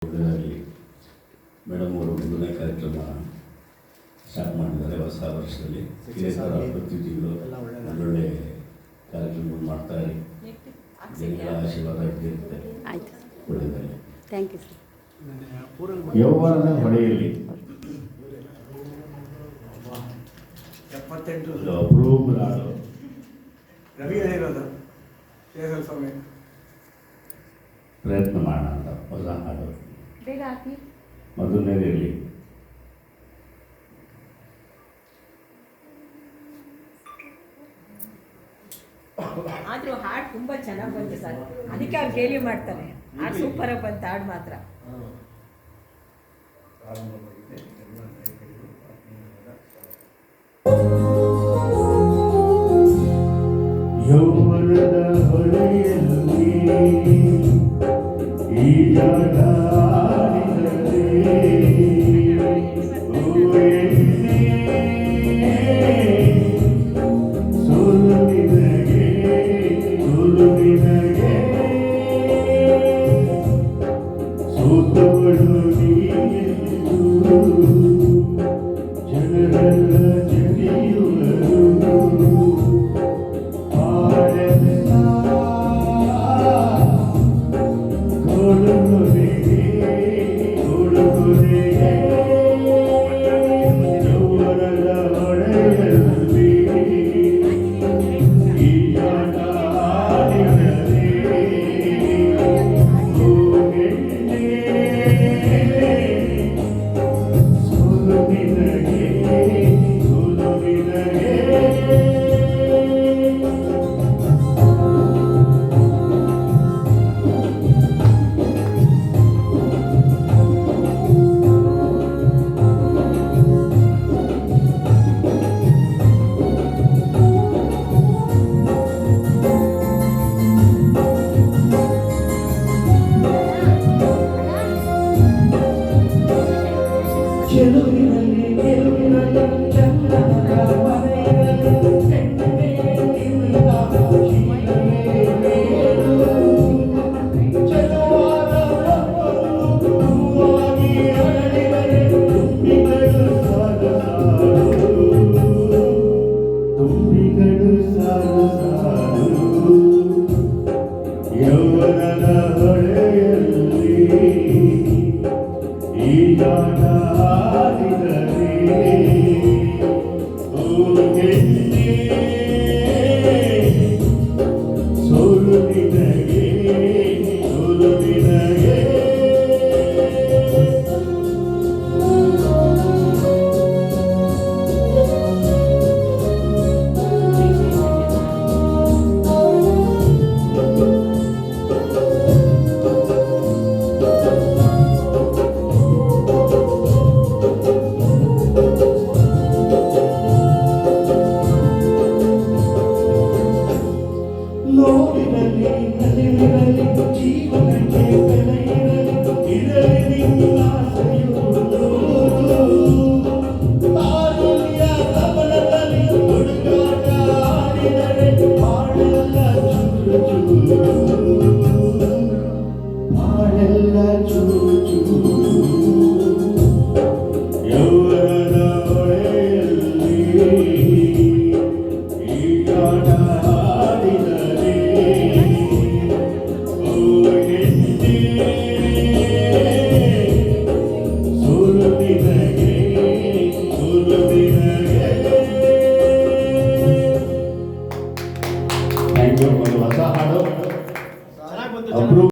ಒಳ್ಳೆಯದಾಗಲಿ. ಮೇಡಮ್ ಅವರು ಮುಂದಿನ ಕಾರ್ಯಕ್ರಮ ಸ್ಟಾರ್ಟ್ ಮಾಡಿದ್ದಾರೆ. ಹೊಸ ವರ್ಷದಲ್ಲಿ ಇದೇ ಥರ ಪ್ರತಿ ತಿಂಗಳು ಒಳ್ಳೊಳ್ಳೆ ಕಾರ್ಯಕ್ರಮಗಳು ಮಾಡ್ತಾರೆ. ಜನಗಳ ಆಶೀರ್ವಾದ ಇರುತ್ತೆ. ಒಳ್ಳೆಯದಾಗಲಿ. Thank you sir. ಯೌವನದ ಹೊಳೆಯಲ್ಲಿ 78 ಅಪರೂಪ ನಾಡು ರವಿ ಹೇಳಿರೋದು ಕೇಸರ ಸ್ವಾಮಿ ಪ್ರಯತ್ನ ಮಾಡೋಣ ಅಂತ ಹೊಸ ಹಾಡು ಬೇಗ ಹಾಕಿ. ಮೊದಲನೇದಿರಲಿ. ಆದರೂ ಹಾಡು ತುಂಬ ಚೆನ್ನಾಗಿ ಬಂತು ಸರ್. ಅದಕ್ಕೆ ಅವ್ರು ಗೇಲಿ ಮಾಡ್ತಾರೆ. ಹಾಡು ಸೂಪರಾಗಿ ಬಂತು ಹಾಡು ಮಾತ್ರ. ಯೌವನದ ಹೊಳೆಯಲ್ಲಿ ಈಜಾಡಿದರೆ ಸೋಲು ನಿನಗೆ ಸೋತವಳು ನೀನು ಜನರೆಲ್ಲ ಜಗಿಯುವರು. ಯೌವನದ ಹೊಳೆಯಲ್ಲಿ ಈಜಾಡಿದರೆ ಸೋಲು ನಿನಗೆ ನೋಡಿನಲ್ಲಿ ನಲಿವಿರಲಿ ಜೀವನಕ್ಕೆ ಬೆಲೆ ಇರಲಿ ಇದರಲ್ಲಿ ನಿನ್ನ ಆಸೆಯುವುದು. ತಾರುಣ್ಯ ಕಮಲದಲ್ಲಿ ಹುಡುಗಾಟ ಆಡಿದರೆ ಹಾಡೆಲ್ಲ ಚೂರು ಚೂರು ಯೌವನದ ಹೊಳೆಯಲ್ಲಿ ಈಜಾಡ ಥ್ಯಾಂಕ್ ಯು. ಹೊಸ ಹಾಡು ಚೆನ್ನಾಗಿ ಬಂತು.